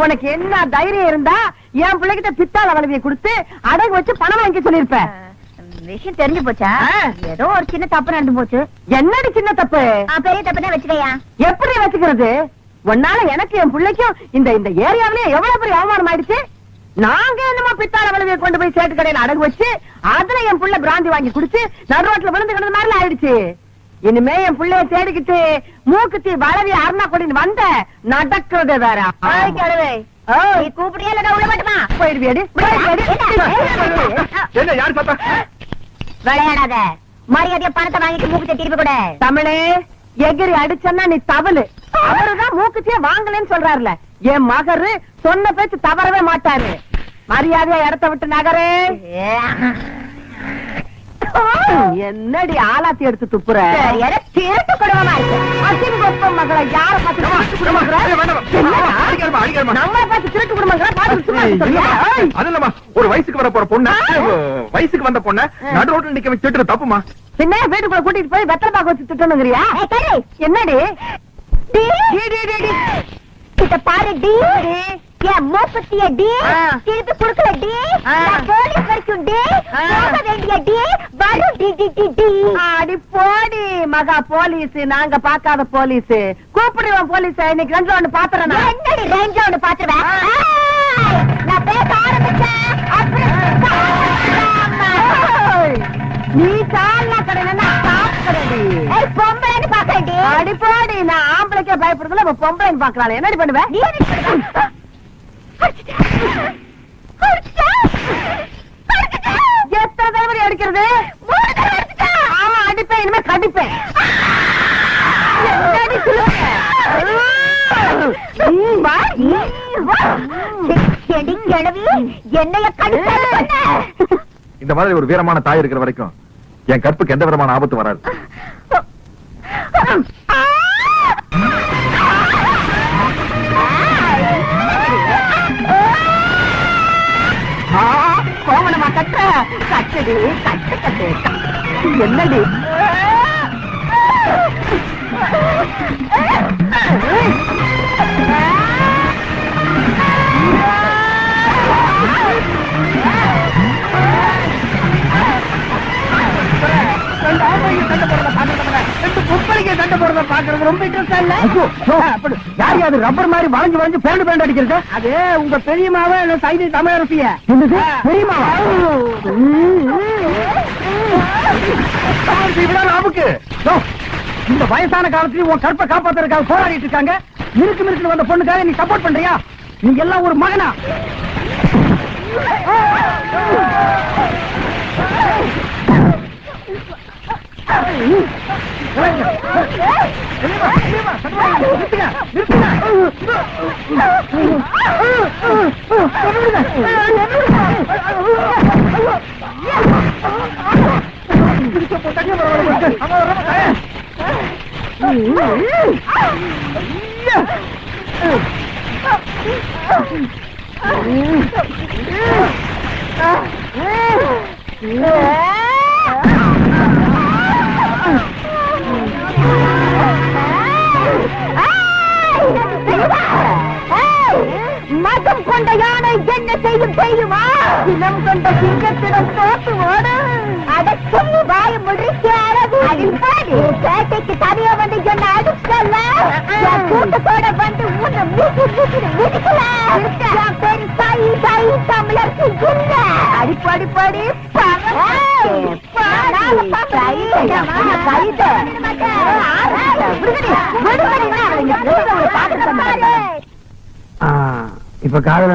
உனக்கு என்ன தைரியம் இருந்தா என் பிள்ளைகிட்ட பித்தாள வளவியை கொடுத்து அடகு வச்சு பணம் வாங்கி சொல்லிருப்பேன். விஷயம் தெரிஞ்சு போச்சா? ஏதோ ஒரு சின்ன தப்பு நடந்து போச்சு. என்னடி சின்ன தப்பு? பெரிய தப்பு தான் வச்சுக்கையா. எப்படி வச்சுக்கிறது? உன்னால எனக்கு என் பிள்ளைக்கும் இந்த இந்த ஏரியாவிலே எவ்வளவு பெரிய அவமானம் ஆயிடுச்சு. நாங்க என்னமா பித்தாள வளவியை கொண்டு போய் சேட்டு கடையில அடகு வச்சு அதுல என் பிள்ளை பிராந்தி வாங்கி குடிச்சு நடுரோட்ல விழுந்து கிடந்த மாதிரி ஆயிடுச்சு. இனிமே என் பிள்ளைய தேடிக்கிட்டு மூக்குத்தி வளவி அருணா கொடின்னு வந்த நடக்கிறது வேற. கூப்பிடியா இல்ல உள்ள மட்டுமா போயிடுவியடி. விளையாடாத, மரியாதையா பணத்தை வாங்கிட்டு மூக்குத்தி திருப்பி கூட. தமிழே எகிரி அடிச்சன்னா நீ தவளு. அவருதான் மூக்குத்தியே வாங்கலன்னு சொல்றாருல. என் மகரு சொன்ன பேச்சு தவறவே மாட்டாரு. மரியாதையா இடத்த விட்டு நகரே. என்னடி ஆலாத்தி எடுத்து துப்புற? திருட்டு குடும்பமா இருக்கு. அசிங்கப்ப மகளை யார பார்த்து நம்மளை பார்த்து திருட்டு குடும்பங்களா? அது இல்லம்மா, ஒரு வயசுக்கு வர போற பொண்ணு, வயசுக்கு வந்த பொண்ணு நடு ரோட்ல நிக்க வச்சு திட்டுறது தப்புமா? பின்ன வீட்டுக்குள்ள கூட்டிட்டு போய் வெத்தலை பாக்க வச்சு திட்டணுங்கிறியா? என்னடி பாரு டி, என் மூப்பத்திய டி திருப்பி குடுக்கல டி, போலீஸ் வரைக்கும் டி, போக வேண்டிய டி, வரும் டி டி டி டி. அடி போடி மகா போலீஸ். நாங்க பாக்காத போலீஸ். கூப்பிடுவோம் போலீஸ். இன்னைக்கு ரெண்டு ஒண்ணு பாத்துறேன். என்னடி ரெண்டு ஒண்ணு பாத்துருவேன்? நான் பேச ஆரம்பிச்சேன். நீ சாலா கடையில சாப்பிடுறடி. பொம்பளைன்னு பாக்கடி. அடி போடி. நான் ஆம்பளைக்கே பயப்படுறதுல பொம்பளைன்னு பாக்கலாம். என்னடி பண்ணுவேன்? நீ எத்தனை தடவை அடிக்கிறது? ஆமா அடிப்பேன். இனிமே கடிப்பேன். என்னைய கடிச்ச இந்த மாதிரி ஒரு வீரமான தாய் இருக்கிற வரைக்கும் என் கற்புக்கு எந்த விதமான ஆபத்து வராது. கோமணமா கட்ட கட்டடி கட்டு கட்டு. என்னடி சண்டை போடுறத பாக்குறது ரொம்ப இன்ட்ரெஸ்டா இல்ல? யாரு அது ரப்பர் மாதிரி வளைஞ்சு வளைஞ்சு பேண்டு பேண்டு அடிக்கிறது? அது உங்க பெரியமாவ சைது தமிழரசிய. பெரியமாவா? நமக்கு இந்த வயசான காலத்துலயும் உன் கற்பை காப்பாத்துறதுக்காக போராடிட்டு இருக்காங்க. மிருக்கு மிருக்கு வந்த பொண்ணுக்காக நீ சப்போர்ட் பண்றியா? நீங்க எல்லாம் ஒரு மகனா? மதம் கொண்ட யானை என்ன செய்யும் தெரியுமா? இனம் கொண்ட சிங்கத்திடம் தோத்து ஓடு. அடக்கும் வாய முடிக்க அழகு. பேட்டைக்கு தனியா வந்து என்ன அடிச்சல, கூட்டத்தோட வந்து உன்னை மிதிக்கல. பெரிய தாய் தாய் தமிழருக்கு இல்ல. அடிப்படி படி இப்ப காதல